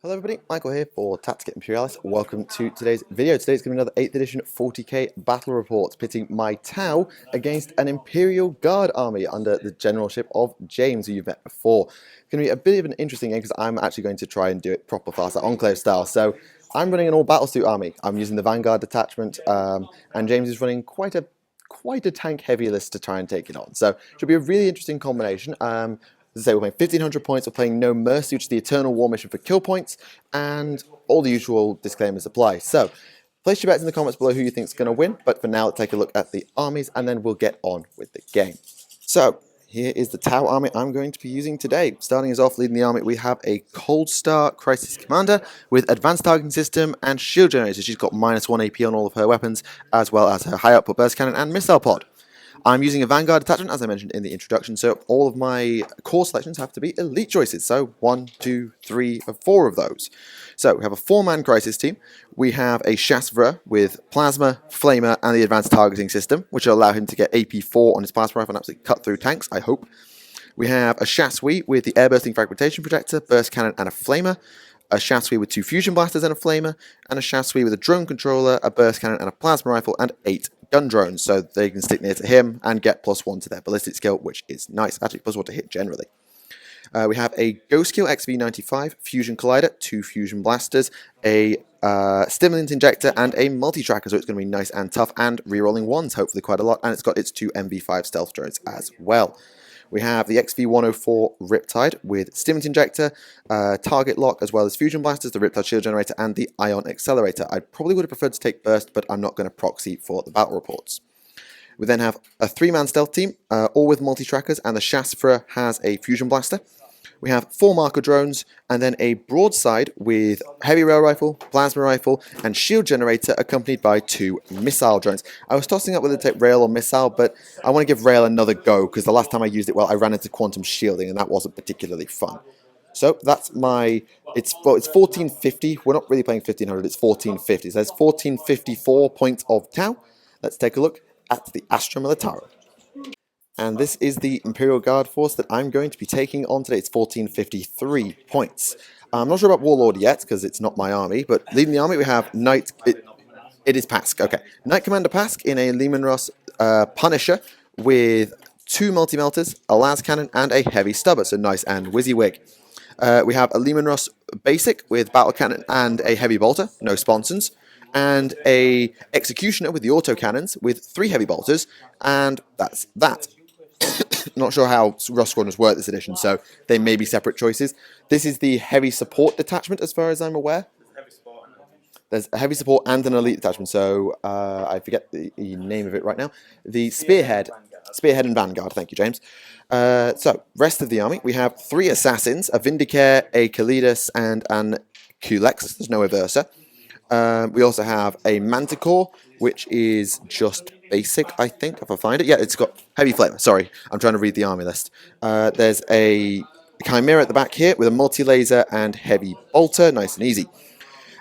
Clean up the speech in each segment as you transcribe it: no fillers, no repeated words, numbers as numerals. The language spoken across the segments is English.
Hello everybody, Michael here for Tactica Imperialis. Welcome to today's video. Today's going to be another 8th edition 40k battle report pitting my Tau against an Imperial Guard army under the generalship of James, who you've met before. It's going to be a bit of an interesting game because I'm actually going to try and do it proper fast, Enclave style. So I'm running an all-battlesuit army. I'm using the Vanguard detachment, and James is running quite a tank-heavy list to try and take it on. So it should be a really interesting combination. As I say, we're playing 1500 points, we're playing No Mercy, which is the Eternal War mission for kill points, and all the usual disclaimers apply. So, place your bets in the comments below who you think is going to win, but for now, let's take a look at the armies, and then we'll get on with the game. So, here is the Tau army I'm going to be using today. Starting us off, leading the army, we have a Cold Star Crisis Commander with Advanced Targeting System and Shield Generator. She's got -1 AP on all of her weapons, as well as her High Output Burst Cannon and Missile Pod. I'm using a Vanguard attachment, as I mentioned in the introduction, so all of my core selections have to be elite choices. So 1, 2, 3, and 4 of those. So we have a 4-man crisis team. We have a Chasseur with Plasma, Flamer, and the Advanced Targeting System, which will allow him to get AP4 on his Plasma Rifle and absolutely cut through tanks, I hope. We have a Chasseur with the Air-Bursting Fragmentation Projector, Burst Cannon, and a Flamer. A Chasseur with 2 Fusion Blasters and a Flamer, and a Chasseur with a Drone Controller, a Burst Cannon, and a Plasma Rifle, and 8 gun drones, so they can stick near to him and get +1 to their ballistic skill, which is nice. Actually, +1 to hit generally. We have a Ghost Kill XV104 Fusion Collider, 2 Fusion Blasters, a Stimulant Injector, and a Multi-Tracker, so it's going to be nice and tough, and rerolling 1s, hopefully quite a lot, and it's got its 2 MV5 Stealth drones as well. We have the XV104 Riptide with Stimulant Injector, Target Lock, as well as Fusion Blasters, the Riptide Shield Generator, and the Ion Accelerator. I probably would have preferred to take Burst, but I'm not going to proxy for the battle reports. We then have a 3-man stealth team, all with multi-trackers, and the Chasseur has a Fusion Blaster. We have 4 marker drones, and then a broadside with heavy rail rifle, plasma rifle, and shield generator, accompanied by 2 missile drones. I was tossing up whether to take rail or missile, but I want to give rail another go, because the last time I used it, well, I ran into quantum shielding, and that wasn't particularly fun. So that's my, it's 1450, we're not really playing 1500, it's 1450, so there's 1454 points of Tau. Let's take a look at the Astra Militarum. And this is the Imperial Guard force that I'm going to be taking on today. It's 1453 points. I'm not sure about Warlord yet, because it's not my army, but leading the army we have Knight... It is Pask, okay. Knight Commander Pask in a Lehman Russ Punisher with 2 multi-melters, a las cannon, and a heavy stubber, so nice and WYSIWYG. We have a Lehman Russ Basic with battle cannon and a heavy bolter, no sponsons, and a Executioner with the autocannons with 3 heavy bolters, and that's that. Not sure how Russ Squadrons work this edition, so they may be separate choices. This is the heavy support detachment, as far as I'm aware. There's a heavy support and an elite detachment, so I forget the name of it right now. The Spearhead and Vanguard, thank you, James. So, rest of the army, we have 3 Assassins, a Vindicare, a Kalidas, and an Kulex. There's no Aversa. We also have a Manticore, which is just basic, I think, if I find it. Yeah, it's got heavy flamer. Sorry, I'm trying to read the army list. There's a Chimera at the back here with a multi-laser and heavy bolter, nice and easy.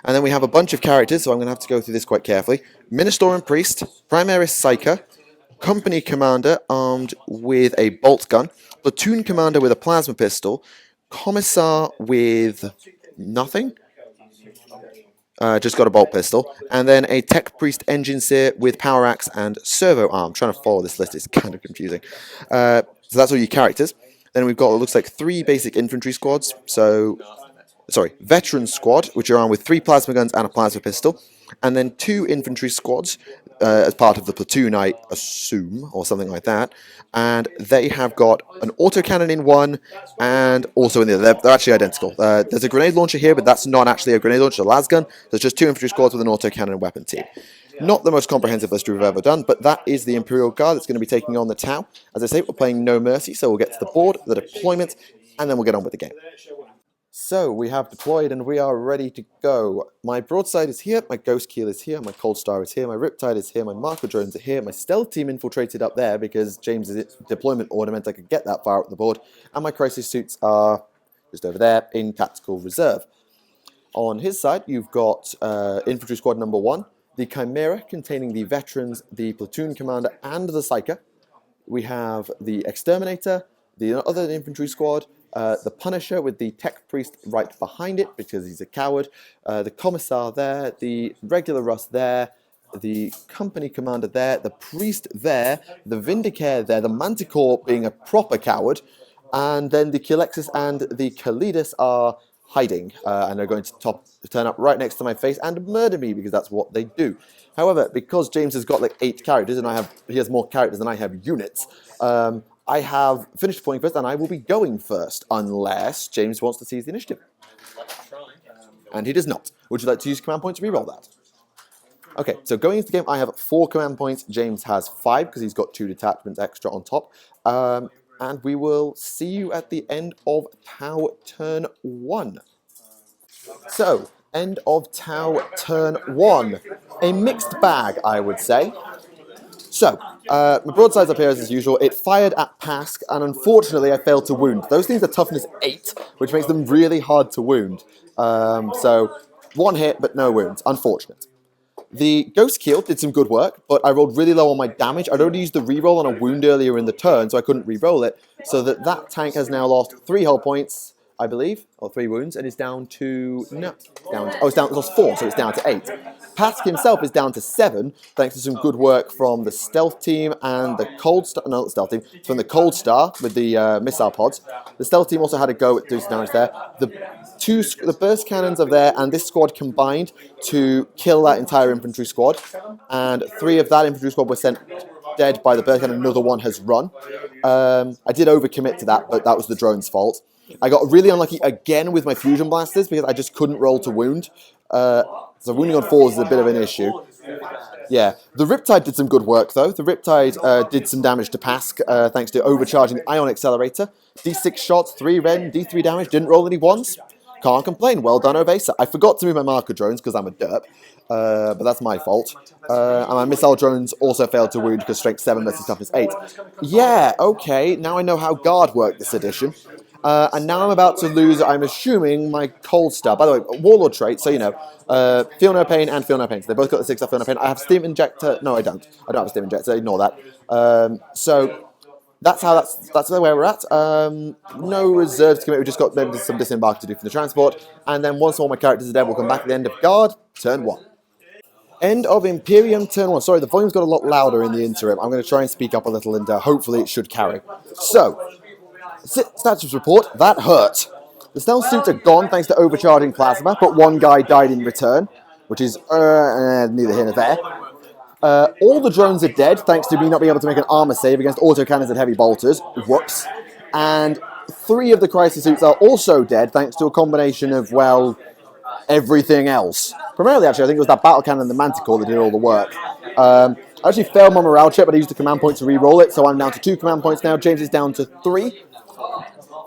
And then we have a bunch of characters, so I'm going to have to go through this quite carefully. Ministorum Priest, Primaris Psyker, Company Commander armed with a bolt gun, Platoon Commander with a plasma pistol, Commissar with nothing. Just got a bolt pistol, and then a Tech Priest Engine Seer with Power Axe and Servo Arm. Trying to follow this list is kind of confusing. So that's all your characters. Then we've got, it looks like, 3 basic infantry squads. So, sorry, Veteran Squad, which are armed with 3 plasma guns and a plasma pistol, and then 2 infantry squads as part of the platoon, I assume, or something like that. And they have got an autocannon in one, and also in the other. They're actually identical. There's a grenade launcher here, but that's not actually a grenade launcher, a las gun. There's just 2 infantry squads with an autocannon weapon team. Not the most comprehensive list we've ever done, but that is the Imperial Guard that's going to be taking on the Tau. As I say, we're playing No Mercy, so we'll get to the board, the deployment, and then we'll get on with the game. So, we have deployed and we are ready to go. My broadside is here, my Ghost Keel is here, my Cold Star is here, my Riptide is here, my Marker Drones are here, my Stealth Team infiltrated up there because James's deployment order meant I could get that far up the board, and my Crisis Suits are just over there in Tactical Reserve. On his side, you've got Infantry Squad number 1, the Chimera containing the Veterans, the Platoon Commander, and the Psyker. We have the Exterminator, the other Infantry Squad, The Punisher with the Tech Priest right behind it because he's a coward. The Commissar there, the regular Russ there, the Company Commander there, the Priest there, the Vindicator there, the Manticore being a proper coward, and then the Culexus and the Kalidas are hiding, and they're going to turn up right next to my face and murder me because that's what they do. However, because James has got like 8 characters and he has more characters than I have units, I have finished playing first and I will be going first unless James wants to seize the initiative. And he does not. Would you like to use command point to reroll that? Okay, so going into the game, I have 4 command points. James has 5 because he's got 2 detachments extra on top. And we will see you at the end of Tau turn 1. So, end of Tau turn 1. A mixed bag, I would say. So, my broadside's up here as usual. It fired at Pask, and unfortunately I failed to wound. Those things are toughness 8, which makes them really hard to wound. So, 1 hit, but no wounds. Unfortunate. The Ghost Keel did some good work, but I rolled really low on my damage. I'd already used the reroll on a wound earlier in the turn, so I couldn't reroll it. So that tank has now lost 3 hull points, I believe, or 3 wounds, and is down to... No, it's lost 4, so it's down to 8. Pask himself is down to 7, thanks to some good work from the Stealth team and the Cold Star... No, not the Stealth team. It's from the Cold Star with the missile pods. The Stealth team also had a go at doing some damage there. The burst cannons are there, and this squad combined to kill that entire infantry squad. And 3 of that infantry squad were sent dead by the burst cannon. Another one has run. I did overcommit to that, but that was the drone's fault. I got really unlucky again with my fusion blasters because I just couldn't roll to wound. So wounding on 4s is a bit of an issue. Yeah, the Riptide did some good work though. The Riptide did some damage to Pask thanks to overcharging the Ion Accelerator. D6 shots, 3 ren, D3 damage, didn't roll any 1s. Can't complain, well done Ovesa. I forgot to move my marker drones because I'm a derp, but that's my fault. And my missile drones also failed to wound because strength 7 versus toughness 8. Yeah, okay, now I know how guard worked this edition. And now I'm about to lose, I'm assuming, my Cold Star. By the way, Warlord trait, so you know, Feel No Pain and Feel No Pain. So they both got the 6 Feel No Pain. I have Steam Injector. No, I don't. I don't have a Steam Injector, ignore that. So that's where we're at. No reserves to commit, we just got maybe some disembark to do for the transport. And then once all my characters are dead, we'll come back at the end of Guard, turn 1. End of Imperium, turn 1. Sorry, the volume's got a lot louder in the interim. I'm going to try and speak up a little and hopefully it should carry. So, status report, that hurt. The stealth suits are gone thanks to overcharging plasma, but 1 guy died in return, which is neither here nor there. All the drones are dead thanks to me not being able to make an armor save against autocannons and heavy bolters. Whoops. And 3 of the crisis suits are also dead thanks to a combination of, well, everything else. Primarily, actually, I think it was that battle cannon and the Manticore that did all the work. I actually failed my morale check, but I used the command point to re-roll it, so I'm down to 2 command points now. James is down to 3.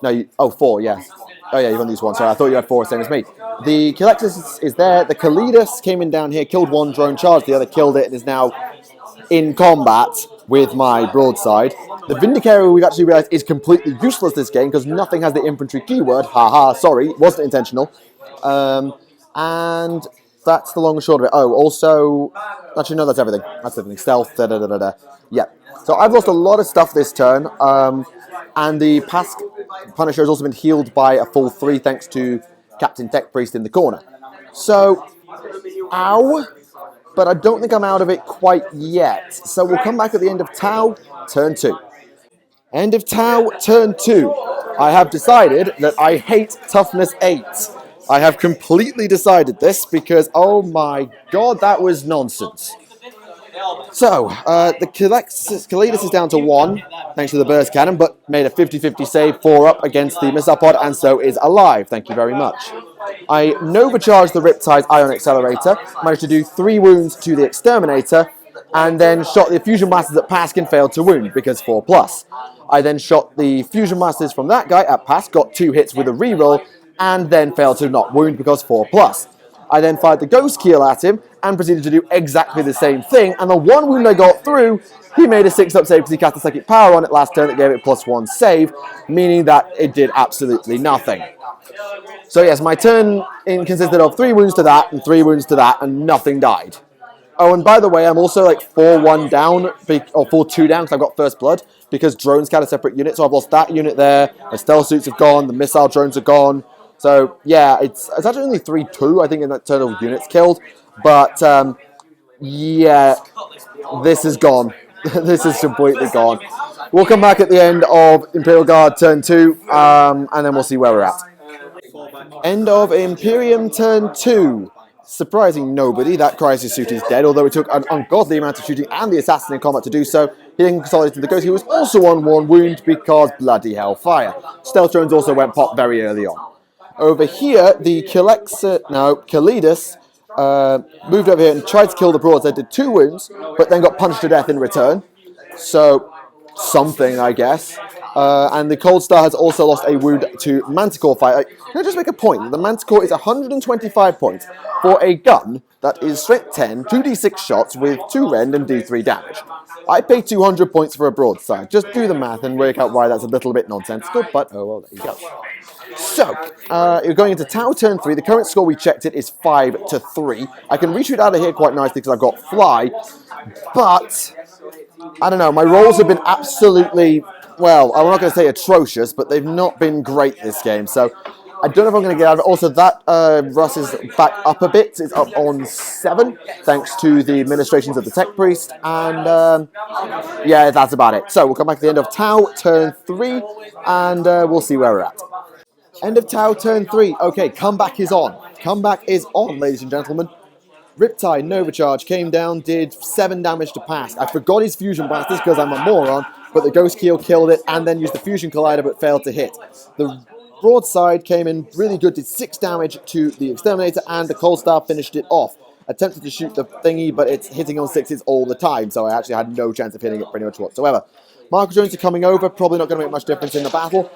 No, 4, yeah. Oh yeah, you've only used 1, sorry, I thought you had 4, same as me. The Culexus is there, the Kalidas came in down here, killed 1 drone, charged the other, killed it, and is now in combat with my broadside. The Vindicator, we've actually realised, is completely useless this game, because nothing has the infantry keyword, haha, sorry, wasn't intentional. And that's the long and short of it. Oh, also, actually no, that's everything. That's everything, stealth, da-da-da-da-da. Yeah, so I've lost a lot of stuff this turn, and the Pask Punisher has also been healed by a full 3 thanks to Captain Tech Priest in the corner. So, ow, but I don't think I'm out of it quite yet. So we'll come back at the end of Tau, turn 2. End of Tau, turn 2. I have decided that I hate toughness 8. I have completely decided this because, oh my god, that was nonsense. So, the Kalidas is down to 1, thanks to the burst cannon, but made a 50-50 save, 4 up against the missile pod, and so is alive. Thank you very much. I Nova-charged the Riptide's Ion Accelerator, managed to do 3 wounds to the Exterminator, and then shot the Fusion Blasters at Pask and failed to wound, because 4+. I then shot the Fusion Blasters from that guy at Pask, got 2 hits with a reroll, and then failed to not wound, because 4+. I then fired the Ghost Keel at him and proceeded to do exactly the same thing. And the 1 wound I got through, he made a 6-up save because he cast a psychic power on it last turn that gave it +1 save, meaning that it did absolutely nothing. So yes, my turn consisted of 3 wounds to that and 3 wounds to that, and nothing died. Oh, and by the way, I'm also like 4-1 down, or 4-2 down because I've got First Blood, because drones count as separate units. So I've lost that unit there. The stealth suits have gone. The missile drones are gone. So yeah, it's actually only 3-2, I think, in that total units killed. But yeah, this is gone. This is completely gone. We'll come back at the end of Imperial Guard turn 2, and then we'll see where we're at. End of Imperium turn 2. Surprising nobody, that crisis suit is dead, although it took an ungodly amount of shooting and the assassin in combat to do so. He then consolidated the ghost. He was also on 1 wound because bloody hell fire. Stealth drones also went pop very early on. Over here, the Kalidas moved over here and tried to kill the broadside, did 2 wounds, but then got punched to death in return. So, something, I guess. And the Cold Star has also lost a wound to Manticore Fire. Can I just make a point? The Manticore is 125 points for a gun that is strength 10, 2d6 shots with 2 rend and d3 damage. I pay 200 points for a broadside. Just do the math and work out why that's a little bit nonsensical, but oh well, there you go. So, you're going into Tau turn 3. The current score we checked it is 5-3. I can retreat out of here quite nicely because I've got Fly, but I don't know, my rolls have been absolutely, well, I'm not going to say atrocious, but they've not been great this game, so I don't know if I'm going to get out of it. Also, that Russ is back up a bit. It's up on 7, thanks to the administrations of the Tech Priest, and yeah, that's about it. So, we'll come back to the end of Tau, turn 3, and we'll see where we're at. End of Tau, turn 3. Okay, comeback is on. Comeback is on, ladies and gentlemen. Riptide, Nova Charge, came down, did 7 damage to Pask. I forgot his Fusion Blasters because I'm a moron, but the Ghost Keel killed it and then used the Fusion Collider but failed to hit. The Broadside came in really good, did 6 damage to the Exterminator, and the Cold Star finished it off. Attempted to shoot the thingy, but it's hitting on 6s all the time, so I actually had no chance of hitting it pretty much whatsoever. Marker drones are coming over, probably not going to make much difference in the battle.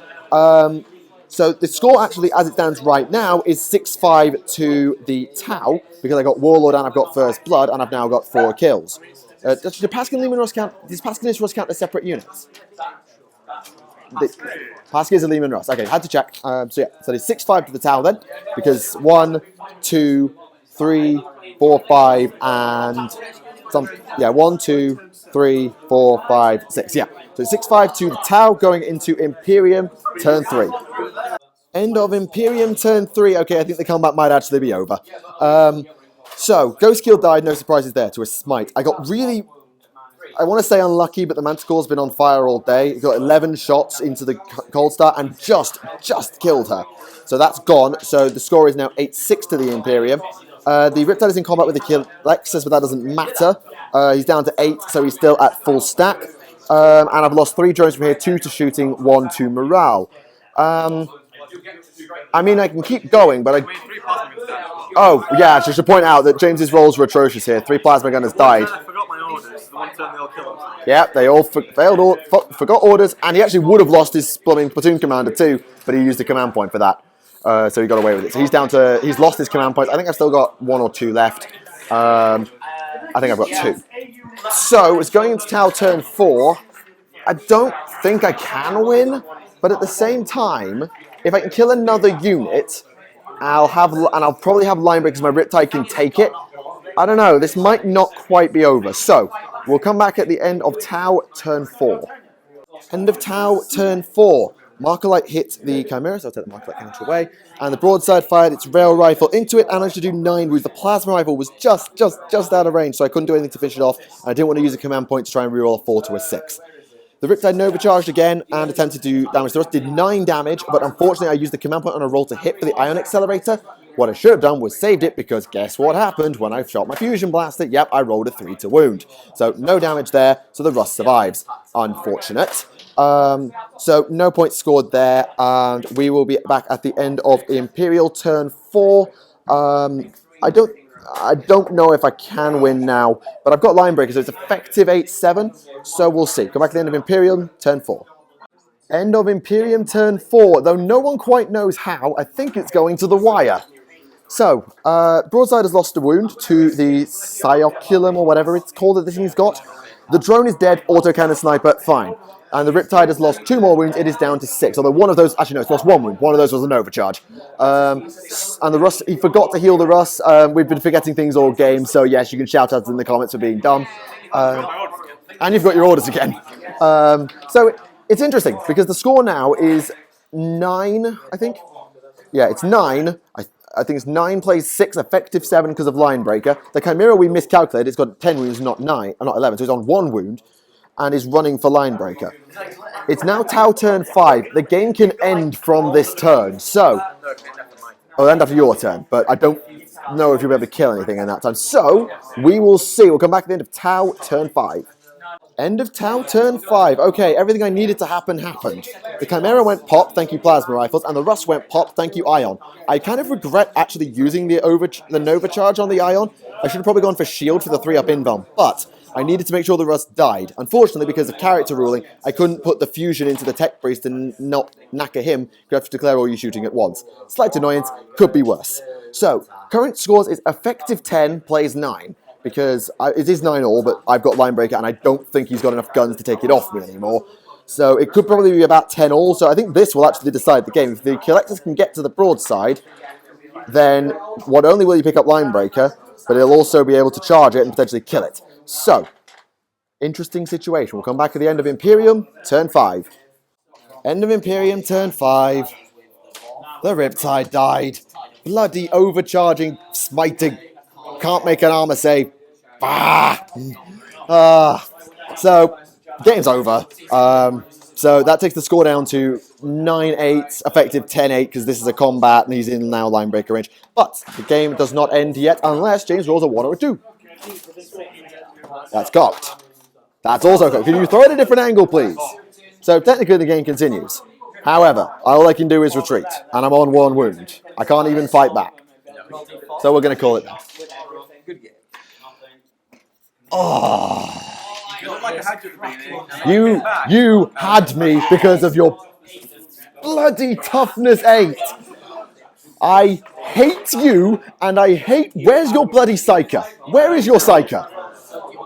So the score actually, as it stands right now, is 6-5 to the Tau, because I got Warlord and I've got First Blood, and I've now got 4 kills. Does Pask and Lehman Russ count? Does Pask and Russ count as separate units? Pask is a Lehman Russ. Okay, had to check. So yeah, so it's 6-5 to the Tau then, because 1, 2, 3, 4, 5, and some. Yeah, 1, 2, 3, 4, 5, 6. Yeah, so 6-5 to the Tau going into Imperium turn 3. End of Imperium turn 3. Okay, I think the combat might actually be over. So, Ghost Keel died, no surprises there, to a smite. I got really, I want to say unlucky, but the Manticore's been on fire all day. He got 11 shots into the Cold Star and just killed her. So that's gone. So the score is now 8-6 to the Imperium. The Riptide is in combat with the Lexus, but that doesn't matter. He's down to 8, so he's still at full stack. And I've lost 3 drones from here, 2 to shooting, 1 to morale. I mean, I can keep going, but oh, yeah, I should point out that James's rolls were atrocious here. 3 plasma gunners died. I forgot my orders. The one turn they all killed. Yeah, they all forgot orders, and he actually would have lost his plumbing platoon commander too, but he used a command point for that. So he got away with it. So he's lost his command points. I think I've still got 1 or 2 left. I think I've got 2. So it's going into Tau turn 4. I don't think I can win, but at the same time, if I can kill another unit, I'll probably have line break because my Riptide can take it. I don't know, this might not quite be over. So, we'll come back at the end of Tau turn 4. End of Tau turn 4. Markerlight hit the Chimera, so I'll take the Markerlight counter away. And the Broadside fired its rail rifle into it and managed to do 9 wounds. The Plasma rifle was just out of range, so I couldn't do anything to finish it off. And I didn't want to use a command point to try and reroll a 4 to a 6. The Riptide Nova charged again and attempted to do damage to us. Did 9 damage, but unfortunately I used the command point on a roll to hit for the Ion Accelerator. What I should have done was saved it, because guess what happened when I shot my Fusion Blaster? Yep, I rolled a 3 to wound. So no damage there, so the Rust survives. Unfortunate. So no points scored there, and we will be back at the end of Imperial turn 4. I don't know if I can win now, but I've got line breakers, so it's effective 8-7, so we'll see. Come back to the end of Imperium, turn 4. End of Imperium, turn 4, though no one quite knows how. I think it's going to the wire. So, Broadside has lost a wound to the Cyoculum, or whatever it's called that this thing's got. The drone is dead, autocannon sniper, fine. And the Riptide has lost 2 more wounds, it is down to 6. Although one of those, actually no, it's lost 1 wound. One of those was an overcharge. And the Russ, he forgot to heal the Russ. We've been forgetting things all game, so yes, you can shout out in the comments for being dumb. And you've got your orders again. So it's interesting because the score now is 9, I think. Yeah, it's 9. I think it's 9 plays 6, effective 7 because of line breaker. The Chimera we miscalculated. It's got 10 wounds, not 9, not 11. So it's on 1 wound and is running for line breaker. It's now Tau turn 5. The game can end from this turn. So, it'll end after your turn, but I don't know if you'll be able to kill anything in that time. So, we will see. We'll come back at the end of Tau turn 5. End of Tau turn 5. Okay, everything I needed to happen happened. The Chimera went pop, thank you plasma rifles, and the Rust went pop, thank you ion. I kind of regret actually using the Nova charge on the ion. I should have probably gone for shield for the 3-up invuln, but I needed to make sure the Rust died. Unfortunately, because of character ruling, I couldn't put the fusion into the Tech Priest and not knacker him. You have to declare all your shooting at once. Slight annoyance, could be worse. So, current scores is effective 10, plays 9. Because it is 9 all, but I've got line breaker and I don't think he's got enough guns to take it off me anymore. So it could probably be about 10 all. So I think this will actually decide the game. If the collectors can get to the broadside, then not only will he pick up line breaker, but he'll also be able to charge it and potentially kill it. So, interesting situation. We'll come back at the end of Imperium, turn 5. End of Imperium, turn 5. The Riptide died. Bloody overcharging, smiting. Can't make an armor save. So, game's over. So that takes the score down to 9-8, effective 10-8, because this is a combat and he's in now line breaker range. But the game does not end yet unless James rolls a 1 or a 2. That's cocked. That's also cocked. Can you throw it at a different angle, please? So technically the game continues. However, all I can do is retreat, and I'm on 1 wound. I can't even fight back. So we're going to call it that. Oh. You had me because of your bloody toughness 8. I hate you, and I hate... Where's your bloody Psyker? Where is your Psyker?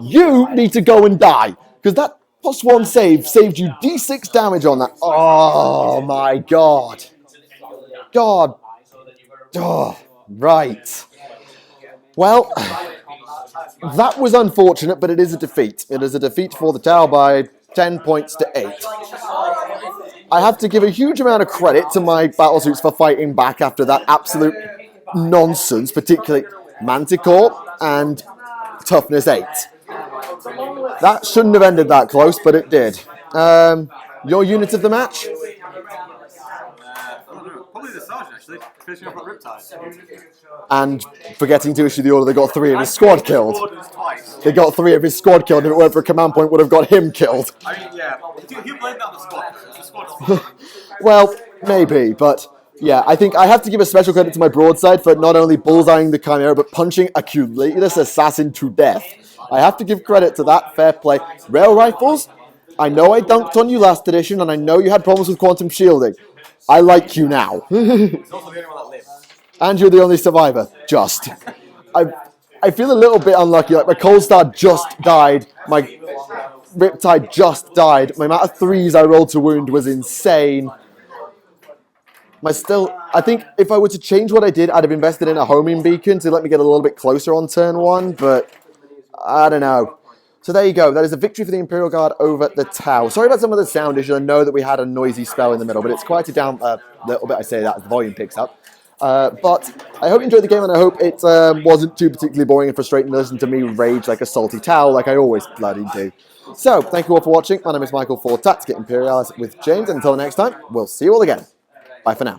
You need to go and die, because that +1 save saved you D6 damage on that. Oh my god. God. Oh, right. Well... That was unfortunate, but it is a defeat. It is a defeat for the Tau by 10 points to 8. I have to give a huge amount of credit to my battlesuits for fighting back after that absolute nonsense, particularly Manticore and Toughness 8. That shouldn't have ended that close, but it did. Your unit of the match? Probably the Sergeant, actually. Finishing off at Riptide. And forgetting to issue the order, they got 3 of his squad killed. They got 3 of his squad killed, and if it weren't for a command point, would have got him killed. I mean, yeah. You blamed that on the squad. The squad. Well, maybe, but yeah, I think I have to give a special credit to my broadside for not only bullseyeing the Chimera, but punching a Culeus assassin to death. I have to give credit to that. Fair play. Rail rifles, I know I dunked on you last edition, and I know you had problems with quantum shielding. I like you now. He's also the only one that lives. And you're the only survivor. Just. I feel a little bit unlucky. Like, my Cold Star just died. My Riptide just died. My amount of 3s I rolled to wound was insane. I think if I were to change what I did, I'd have invested in a homing beacon to let me get a little bit closer on turn 1, but I don't know. So there you go. That is a victory for the Imperial Guard over the Tau. Sorry about some of the sound issues. I know that we had a noisy spell in the middle, but it's quieted down a little bit. I say that as the volume picks up. But I hope you enjoyed the game, and I hope it wasn't too particularly boring and frustrating to listen to me rage like a salty Tau, like I always bloody do. So, thank you all for watching. My name is Michael for Tactica Imperialis with James, and until next time, we'll see you all again. Bye for now.